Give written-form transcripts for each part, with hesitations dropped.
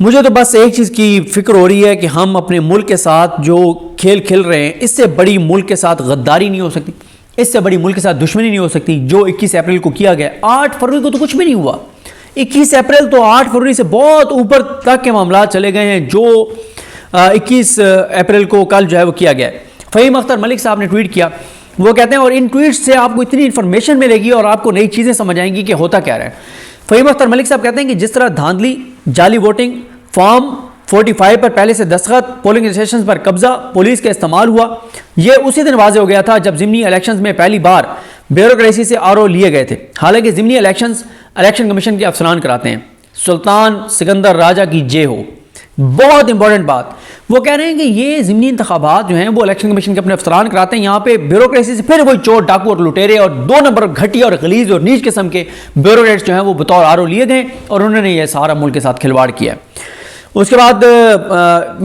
मुझे तो बस एक चीज़ की फिक्र हो रही है कि हम अपने मुल्क के साथ जो खेल खेल रहे हैं, इससे बड़ी मुल्क के साथ गद्दारी नहीं हो सकती, इससे बड़ी मुल्क के साथ दुश्मनी नहीं हो सकती। जो 21 अप्रैल को किया गया, 8 फरवरी को तो कुछ भी नहीं हुआ। 21 अप्रैल तो 8 फरवरी से बहुत ऊपर तक के मामला चले गए हैं। जो 21 अप्रैल को कल जो है वो किया गया है। फ़हीम अख्तर मलिक साहब ने ट्वीट किया, वो कहते हैं और इन ट्वीट्स से आपको इतनी इन्फॉर्मेशन मिलेगी और आपको नई चीज़ें समझ आएंगी कि होता क्या रहा है। फ़हीम अख्तर मलिक साहब कहते हैं कि जिस तरह धांधली, जाली वोटिंग, फॉर्म 45 पर पहले से दस्तखत, पोलिंग स्टेशन पर कब्जा, पुलिस का इस्तेमाल हुआ, ये उसी दिन वाज़ेह हो गया था जब ज़िमनी इलेक्शंस में पहली बार ब्यूरोक्रेसी से आरओ लिए गए थे। हालांकि ज़िमनी इलेक्शंस इलेक्शन कमीशन के अफसरान कराते हैं। सुल्तान सिकंदर राजा की जय हो। बहुत इंपॉर्टेंट बात, वो कह रहे हैं कि ये ज़िमनी इंतखाबात जो हैं वो इलेक्शन कमीशन के अपने अफसरान कराते हैं। यहाँ पे ब्यूरोक्रेसी से फिर वही चोर, डाकू और लुटेरे और 2 नंबर घटिया और गलीज और नीच किस्म के ब्यूरोक्रेट्स जो हैं वो बतौर आरओ लिए गए और उन्होंने ये सारा मुल्क के साथ खिलवाड़ किया है। उसके बाद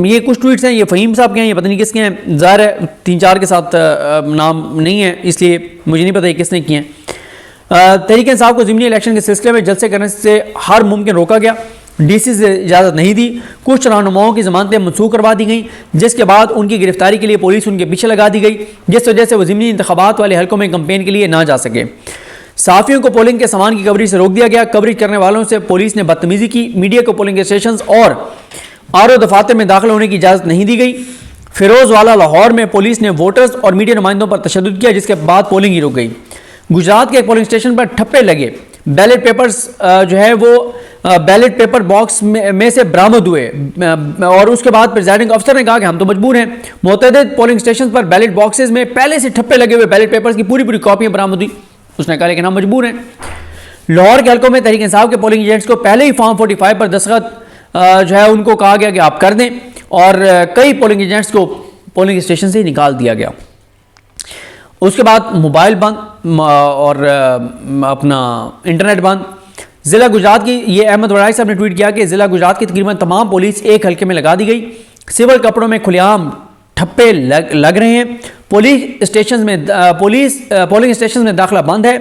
ये कुछ ट्वीट्स हैं, ये फ़हीम साहब के हैं, ये पता नहीं किसके हैं। ज़ाहिर है 3-4 के साथ नाम नहीं है, इसलिए मुझे नहीं पता ये किसने किए हैं। तहरीक इंसाफ को ज़िमनी इलेक्शन के सिलसिले में जलसे करने से हर मुमकिन रोका गया। डीसी से इजाज़त नहीं दी। कुछ रहनुमाओं की ज़मानतें मनसूख करवा दी गई, जिसके बाद उनकी गिरफ्तारी के लिए पुलिस उनके पीछे लगा दी गई, जिस वजह से वो ज़िमनी इंतखाबात वाले हल्कों में कंपेन के लिए ना जा सके। साफ़ियों को पोलिंग के सामान की कवरेज से रोक दिया गया। कवरेज करने वालों से पुलिस ने बदतमीजी की। मीडिया को पोलिंग स्टेशन और आरओ दफातर में दाखिल होने की इजाज़त नहीं दी गई। फिरोजवाला लाहौर में पुलिस ने वोटर्स और मीडिया नुमाइंदों पर तशद्दुद किया, जिसके बाद पोलिंग ही रुक गई। गुजरात के एक पोलिंग स्टेशन पर ठप्पे लगे। बैलेट पेपर्स जो है वो बैलेट पेपर बॉक्स में से बरामद हुए और उसके बाद प्रिजाइडिंग अफसर ने कहा कि हम तो मजबूर हैं। मुतअद्दिद पोलिंग स्टेशन पर बैलेट बॉक्सेस में पहले से ठप्पे लगे हुए बैलेट पेपर्स की पूरी कॉपियां बरामद हुई। उसने कहा लेकिन हम मजबूर हैं। लाहौर के हल्कों में तहरीक इंसाफ के पोलिंग एजेंट्स को पहले ही फॉर्म 45 पर दस्तखत जो है उनको कहा गया कि आप कर दें और कई पोलिंग एजेंट्स को पोलिंग स्टेशन से ही निकाल दिया गया। उसके बाद मोबाइल बंद और अपना इंटरनेट बंद। ज़िला गुजरात की ये अहमद वड़ाई साहब ने ट्वीट किया कि ज़िला गुजरात की तकरीबन तमाम पुलिस एक हल्के में लगा दी गई। सिविल कपड़ों में खुलेआम ठप्पे लग रहे हैं। पोलिंग स्टेशन में दाखिला बंद है।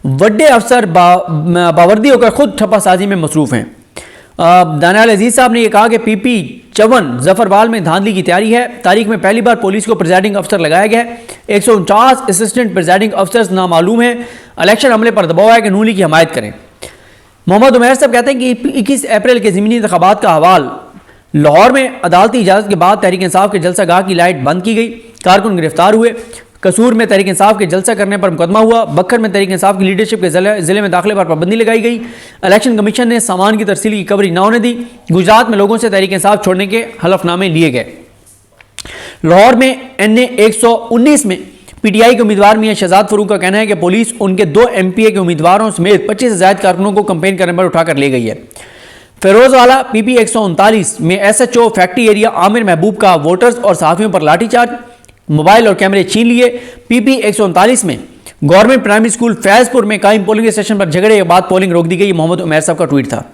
बड़े अफसर बावर्दी होकर खुद ठप्पा साजी में मसरूफ़ हैं। दानियाल अजीज़ साहब ने यह कहा कि PP 54 जफरवाल में धांधली की तैयारी है। तारीख में पहली बार पुलिस को प्रिजाइडिंग अफसर लगाया गया है। 149 असिस्टेंट प्रिजाइडिंग अफसर्स नामालूम है। इलेक्शन अमले पर दबाव है कि नून लीग की हमायत करें। मोहम्मद उमैर साहब कहते हैं कि 21 अप्रैल के ज़िमनी इंतखाबात का हवाल। लाहौर में अदालती इजाज़त के बाद तहरीक इंसाफ के जलसागाह की लाइट बंद की गई। कारकुन गिरफ्तार हुए। कसूर में तहरीक इंसाफ के जलसा करने पर मुकदमा हुआ। बखर में तहरीक इंसाफ की लीडरशिप के ज़िले में दाखिले पर पाबंदी लगाई गई। इलेक्शन कमीशन ने सामान की तरसील की कवरेज न होने दी। गुजरात में लोगों से तहरीक इंसाफ छोड़ने के हलफनामे लिए गए। लाहौर में NA 119 में PTI के उम्मीदवार मियां शहजाद फरूक का कहना है कि पुलिस उनके 2 MPA के उम्मीदवारों समेत 25 से ज़ायद कारकुनों को कंपेन करने पर उठाकर ले गई है। फिरोजवाला PP 139 में SHO फैक्ट्री एरिया आमिर महबूब का वोटर्स और सहाफ़ियों पर लाठीचार्ज, मोबाइल और कैमरे छीन लिए। PP 139 में गवर्नमेंट प्राइमरी स्कूल फैजपुर में कायम पोलिंग स्टेशन पर झगड़े के बाद पोलिंग रोक दी गई। मोहम्मद उमैर साहब का ट्वीट था।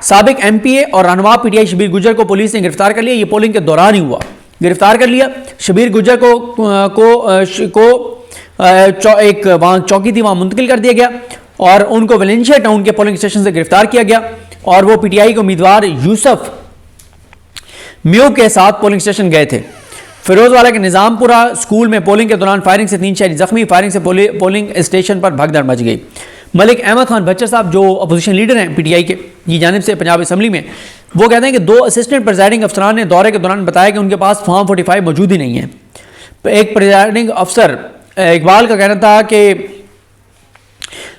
साबिक MPA और रहनुमा PTI शबीर गुजर को पुलिस ने गिरफ्तार कर लिया। ये पोलिंग के दौरान ही हुआ, गिरफ्तार कर लिया। शबीर गुजर को एक वहाँ चौकी थी, वहाँ मुंतकिल कर दिया गया और उनको वेलेंशिया टाउन के पोलिंग स्टेशन से गिरफ्तार किया गया और वो PTI के उम्मीदवार यूसुफ म्यू के साथ पोलिंग स्टेशन गए थे। फिरोजवाला के निज़ामपुरा स्कूल में पोलिंग के दौरान फायरिंग से 3 शहरी जख्मी। फायरिंग से पोलिंग स्टेशन पर भगदड़ मच गई। मलिक अहमद खान भच्चर साहब जो अपोजिशन लीडर हैं PTI के की जानिब से पंजाब असम्बली में, वो कहते हैं कि 2 असिस्टेंट प्रिजाइडिंग अफसरान ने दौरे के दौरान बताया कि उनके पास फॉर्म 45 मौजूद ही नहीं है। एक प्रिजाइडिंग अफसर इकबाल का कहना था कि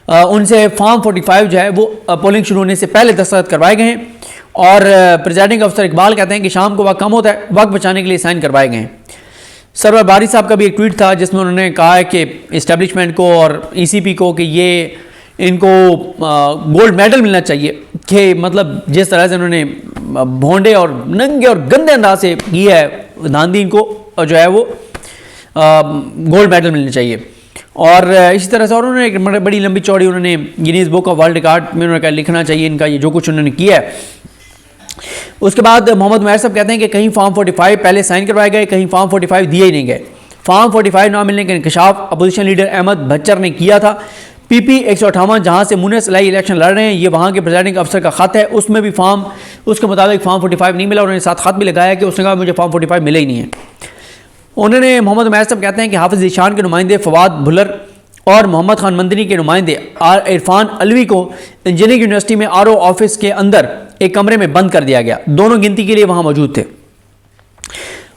उनसे फॉर्म 45 जो है वो पोलिंग शुरू होने से पहले दस्तखत करवाए गए हैं और प्रिजाइडिंग अफसर इकबाल कहते हैं कि शाम को वक्त कम होता है, वक्त बचाने के लिए साइन करवाए गए हैं। सरवर बारी साहब का भी एक ट्वीट था जिसमें उन्होंने कहा है कि इस्टेब्लिशमेंट को और ECP को कि ये इनको गोल्ड मेडल मिलना चाहिए कि मतलब जिस तरह से उन्होंने भोंडे और नंगे और गंदे अंदाज से किया है धांधली, इनको जो है वो गोल्ड मेडल मिलना चाहिए। और इसी तरह से और उन्होंने एक बड़ी लंबी चौड़ी उन्होंने Guinness book of world record में उन्होंने लिखना चाहिए इनका ये जो कुछ उन्होंने किया है। उसके बाद मोहम्मद उमैर साहब कहते हैं कि कहीं फॉर्म 45 पहले साइन करवाए गए, कहीं फॉर्म 45 दिए ही नहीं गए। फॉर्म 45 ना मिलने का इंकशाफ अपोजिशन लीडर अहमद भच्चर ने किया था। PP 158 जहाँ से मुनीस इलाही इलेक्शन लड़ रहे हैं, ये वहाँ के प्रेसिडेंट अफसर का ख़त है, उसमें भी उसके मुताबिक फॉर्म 45 नहीं मिला। उन्होंने साथ ख़त भी लगाया कि उसने कहा मुझे फॉर्म 45 मिला ही नहीं है। उन्होंने मोहम्मद उमैर साहब कहते हैं कि हाफिज़ ज़ीशान के नुमाइंदे फवाद भुल्लर और मोहम्मद खान मंदनी के नुमाइंदे इरफान अलवी को इंजीनियरिंग यूनिवर्सिटी में RO ऑफिस के अंदर एक कमरे में बंद कर दिया गया। दोनों गिनती के लिए वहाँ मौजूद थे।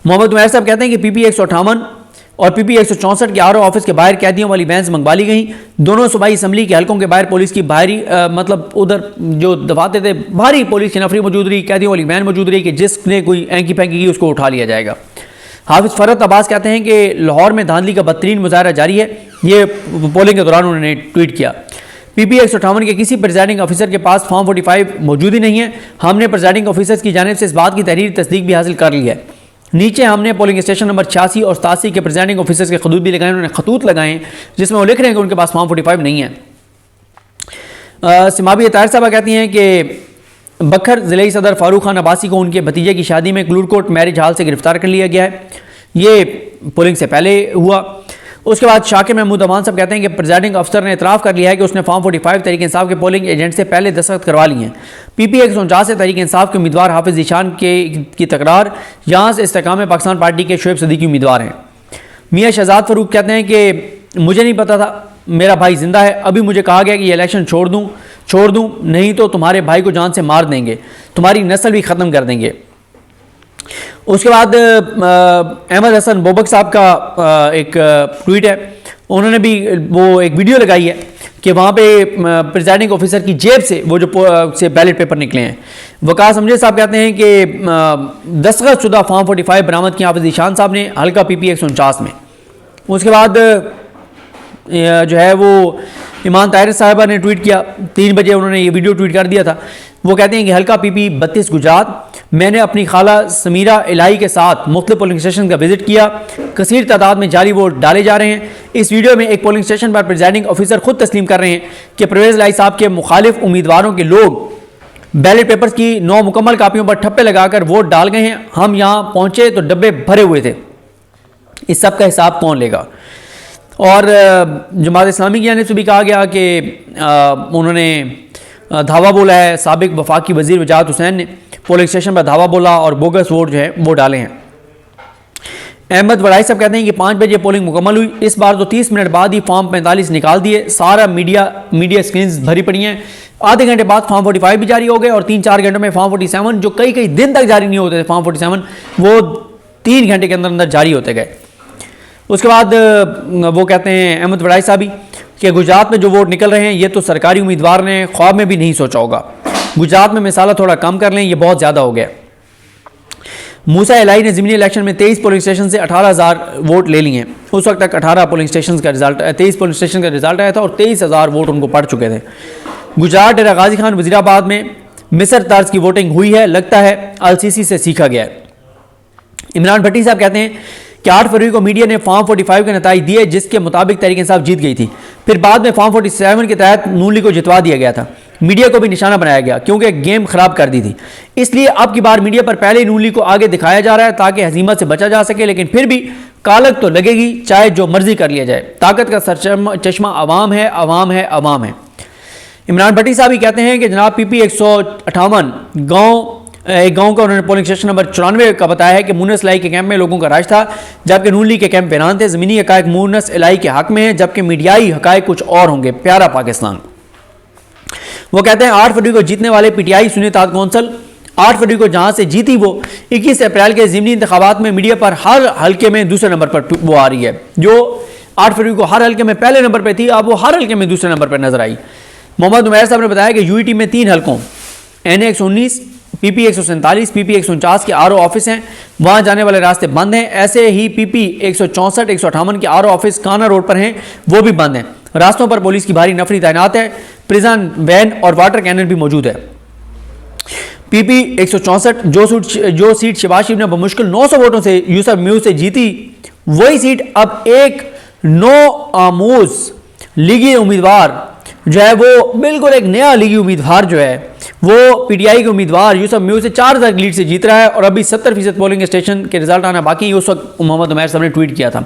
मोहम्मद उमैर साहब कहते हैं कि PP 158 और PP 164 के RO ऑफिस के बाहर कैदियों वाली वैन्स मंगवा ली गई। दोनों सूबाई असम्बली के हलकों के बाहर पुलिस की बाहरी मतलब उधर जो दफाते थे भारी पुलिस की नफरी मौजूद रही, कैदियों वाली वैन मौजूद रही कि जिसने कोई एंकी फेंकी की उसको उठा लिया जाएगा। हाफिज़ फरहत अब्बास कहते हैं कि लाहौर में धांधली का बदतरीन मुजाहरा जारी है। ये पोलिंग के दौरान उन्होंने ट्वीट किया। PP 158 के किसी प्रेसिडिंग ऑफिसर के पास फॉर्म 45 मौजूद ही नहीं है। हमने प्रेसिडिंग ऑफिसर्स की जानिब से इस बात की तहरीर तस्दीक भी हासिल कर ली है। नीचे हमने पोलिंग स्टेशन नंबर 86 और 87 के प्रेसिडिंग ऑफिसर्स के खतूत भी लगाए, उन्होंने खतूत लगाए जिसमें वो लिख रहे हैं कि उनके पास फॉर्म 45 नहीं है। सिमाबी अतायर साहबा कहती हैं कि बखर ज़िले सदर फारूक खान अब्बासी को उनके भतीजे की शादी में क्लूरकोट मैरिज हॉल से गिरफ्तार कर लिया गया है। ये पोलिंग से पहले हुआ। उसके बाद शाकिर महमूद अमान साहब कहते हैं कि प्रेसिडिंग अफसर ने इतराफ़ कर लिया है कि उसने फॉर्म 45 तहरीक इंसाफ के पोलिंग एजेंट से पहले दस्तखत करवा लिए हैं। PP 149 से तहरीक इंसाफ के उम्मीदवार हाफिज़ ज़ीशान की तकरार, यहाँ से इस्तेकाम पाकिस्तान पार्टी के शोएब सदीकी उम्मीदवार हैं। मियाँ शहजाद फ़रूक कहते हैं कि मुझे नहीं पता था, मेरा भाई जिंदा है, अभी मुझे कहा गया कि ये इलेक्शन छोड़ दूँ नहीं तो तुम्हारे भाई को जान से मार देंगे, तुम्हारी नस्ल भी ख़त्म कर देंगे। उसके बाद अहमद हसन बोबक साहब का एक ट्वीट है, उन्होंने भी वो एक वीडियो लगाई है कि वहाँ पे प्रेसिडिंग ऑफिसर की जेब से वो जो से बैलेट पेपर निकले हैं। वकास अमजद साहब कहते हैं कि दस्तखत शुदा फॉर्म 45 बरामद किया हाफिज़ ज़ीशान साहब ने हल्का PP 149 में। उसके बाद जो है वो ईमान ताहिर साहिबा ने ट्वीट किया, 3 बजे उन्होंने ये वीडियो ट्वीट कर दिया था। वो कहते हैं कि हल्का PP 32 गुजरात, मैंने अपनी खाला समीरा इलाही के साथ मुख्तलिफ पोलिंग स्टेशन का विजिट किया। कसीर तादाद में जाली वोट डाले जा रहे हैं। इस वीडियो में एक पोलिंग स्टेशन पर प्रेसिडिंग ऑफिसर खुद तस्लीम कर रहे हैं कि परवेज़ इलाही साहब के मुखालिफ उम्मीदवारों के लोग बैलेट पेपर्स की 9 मुकम्मल कापियों पर ठप्पे लगाकर वोट डाल गए हैं। हम यहाँ पहुँचे तो डब्बे भरे हुए थे। इस सब का हिसाब कौन लेगा? और जमात इस्लामी की जानिब से भी कहा गया कि उन्होंने धावा बोला है। साबिक वफाकी वजीर वजाहत हुसैन ने पोलिंग स्टेशन पर धावा बोला और बोगस वोट जो है वो डाले हैं। अहमद वड़ाई साहब कहते हैं कि 5 बजे पोलिंग मुकम्मल हुई। इस बार तो 30 मिनट बाद ही फॉर्म 45 निकाल दिए। सारा मीडिया स्क्रीन्स भरी पड़ी हैं। आधे घंटे बाद फॉर्म 45 भी जारी हो गए और 3-4 घंटों में फॉर्म 47 जो कई दिन तक जारी नहीं होते थे, फॉर्म 47 वो 3 घंटे के अंदर जारी होते गए। उसके बाद वो कहते हैं अहमद वड़ाई साहब भी कि गुजरात में जो वोट निकल रहे हैं ये तो सरकारी उम्मीदवार ने ख्वाब में भी नहीं सोचा होगा। गुजरात में मिसाला थोड़ा कम कर लें, ये बहुत ज़्यादा हो गया। मूसा इलाही ने ज़िमनी इलेक्शन में 23 पोलिंग स्टेशन से 18,000 वोट ले लिए हैं। उस वक्त तक 18 पोलिंग स्टेशन का रिजल्ट 23 पोलिंग स्टेशन का रिजल्ट आया था और 23,000 वोट उनको पड़ चुके थे। गुजरात डेरा गाजी खान वजीराबाद में मिस्र तर्ज की वोटिंग हुई है, लगता है LCC से सीखा गया है। इमरान भट्टी साहब कहते हैं कि 8 फरवरी को मीडिया ने फॉर्म 45 के नतीजे दिए जिसके मुताबिक तहरीक इंसाफ जीत गई थी। फिर बाद में फॉर्म 47 के तहत नून लीग को जितवा दिया गया था। मीडिया को भी निशाना बनाया गया क्योंकि गेम खराब कर दी थी। इसलिए अब की बार मीडिया पर पहले ही नून लीग को आगे दिखाया जा रहा है ताकि हजीमत से बचा जा सके, लेकिन फिर भी कालक तो लगेगी चाहे जो मर्जी कर लिया जाए। ताकत का चश्मा अवाम है, अवाम है, अवाम है। इमरान भट्टी साहब भी कहते हैं कि जनाब PP 158 एक गांव का उन्होंने पोलिंग स्टेशन नंबर 94 का बताया है कि मुनस इलाही के कैंप में लोगों का राज था जबकि नून लीग के कैंप वीरान थे। ज़मीनी हकायक मुनस इलाही के हक में हैं जबकि मीडियाई हकायक कुछ और होंगे। प्यारा पाकिस्तान। वो कहते हैं 8 फरवरी को जीतने वाले PTI सुन्नी इत्तेहाद कौंसिल 8 फरवरी को जहां से जीती वो 21 अप्रैल के ज़िमनी इंतखाबात में मीडिया पर हर हल्के में दूसरे नंबर पर वो आ रही है। जो 8 फरवरी को हर हल्के में पहले नंबर पर थी अब वो हर हल्के में दूसरे नंबर पर नजर आई। मोहम्मद उमैर साहब ने बताया कि UET में 3 हल्कों NA 119 PP 147 PP 149 के RO ऑफिस हैं, वहां जाने वाले रास्ते बंद हैं। ऐसे ही PP 164 158 के RO ऑफिस काना रोड पर हैं, वो भी बंद हैं। रास्तों पर पुलिस की भारी नफरी तैनात है। प्रिजन वैन और वाटर कैनन भी मौजूद है। PP 164 जो सीट शहबाज शरीफ ने बमुश्किल 900 वोटों से यूसुफ म्यूज से जीती, वही सीट अब एक नो आमूज लीगी उम्मीदवार जो है वो बिल्कुल एक नया लीगी उम्मीदवार जो है वो PTI के उम्मीदवार यूसुफ म्यूज से 4000 लीड से जीत रहा है और अभी 70% पोलिंग स्टेशन के रिजल्ट आना बाकी। उस वक्त मोहम्मद उमैर साहब ने ट्वीट किया था।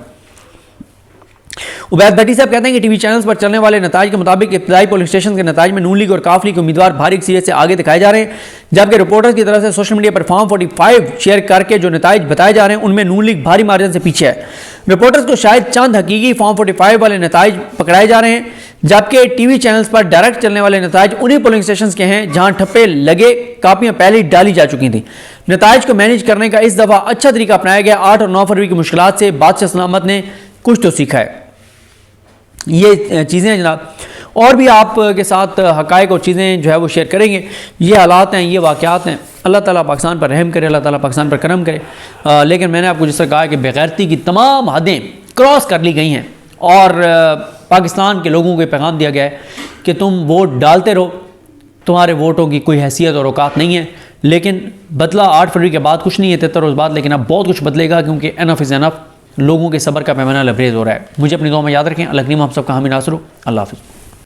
उबैद भट्टी साहब कहते हैं कि टीवी चैनल्स पर चलने वाले नताज के मुताबिक इब्तदाई पोलिंग स्टेशन के नताज में नून लीग और काफ लीग के उम्मीदवार भारी अक्सरियत से आगे दिखाए जा रहे हैं, जबकि रिपोर्टर्स की तरफ से सोशल मीडिया पर फॉर्म 45 शेयर करके जो नताज बताए जा रहे हैं उनमें नून लीग भारी मार्जिन से पीछे है। रिपोर्टर्स को शायद चंद हकीकी फॉर्म 45 वाले नताज पकड़ाए जा रहे हैं, जबकि टीवी चैनल्स पर डायरेक्ट चलने वाले नताज उन्हीं पोलिंग स्टेशन के हैं जहां ठप्पे लगे कापियां पहले ही डाली जा चुकी थी। नताज को मैनेज करने का इस दफा अच्छा तरीका अपनाया गया। 8 और 9 फरवरी की मुश्किलात से बादशाह सलामत ने कुछ तो सीखा है। ये चीज़ें हैं जनाब, और भी आपके साथ हक़ाइक़ और चीज़ें जो है वो शेयर करेंगे। ये हालात हैं, ये वाक़यात हैं। अल्लाह ताला पाकिस्तान पर रहम करे, अल्लाह ताला पाकिस्तान पर करम करे। लेकिन मैंने आपको जिस तरह कहा कि बेगैरती की तमाम हदें क्रॉस कर ली गई हैं और पाकिस्तान के लोगों को पैगाम दिया गया है कि तुम वोट डालते रहो, तुम्हारे वोटों की कोई हैसियत और औकात नहीं है। लेकिन बदला 8 फरवरी के बाद कुछ नहीं है, 73 रोज़ बाद, लेकिन अब बहुत कुछ बदलेगा, क्योंकि एनफ इज़ एनफ। लोगों के सब्र का पैमाना लबरेज हो रहा है। मुझे अपनी दुआ में याद रखें। अल्लाह करीम आप सबका हामी नासर हो। अल्लाह हाफ़िज़।